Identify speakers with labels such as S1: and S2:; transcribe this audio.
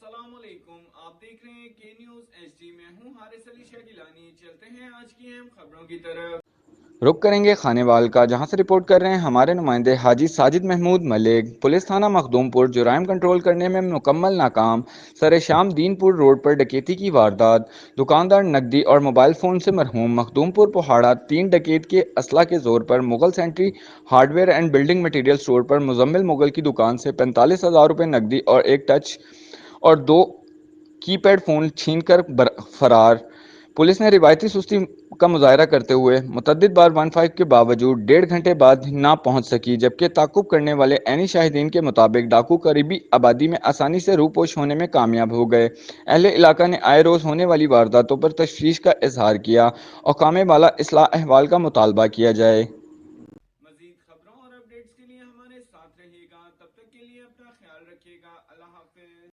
S1: السلام علیکم، آپ دیکھ رہے ہیں کے نیوز ایچ ڈی۔ میں ہوں حارث علی شاہ گیلانی۔ چلتے ہیں آج کی اہم خبروں کی طرف۔
S2: رخ کریں گے خانے وال کا، جہاں سے رپورٹ کر رہے ہیں ہمارے نمائندے حاجی ساجد محمود ملک۔ پولیس تھانہ مخدوم پور جرائم کنٹرول کرنے میں مکمل ناکام۔ سر شام دین پور روڈ پر ڈکیتی کی واردات، دکاندار نقدی اور موبائل فون سے مرحوم۔ مخدوم پور پہاڑا، 3 ڈکیت کے اسلحہ کے زور پر Mughal sanitary hardware and building material store پر مزمل مغل کی دکان سے 45,000 روپے نقدی اور ایک ٹچ اور 2 کی پیڈ فون چھین کر فرار۔ پولیس نے روایتی سستی کا مظاہرہ کرتے ہوئے متعدد بار 15 کے باوجود 1.5 گھنٹے بعد نہ پہنچ سکی، جبکہ تعاقب کرنے والے عینی شاہدین کے مطابق ڈاکو قریبی آبادی میں آسانی سے روپوش ہونے میں کامیاب ہو گئے۔ اہل علاقہ نے آئے روز ہونے والی وارداتوں پر تشویش کا اظہار کیا اور قامے والا اصلاح احوال کا مطالبہ کیا جائے۔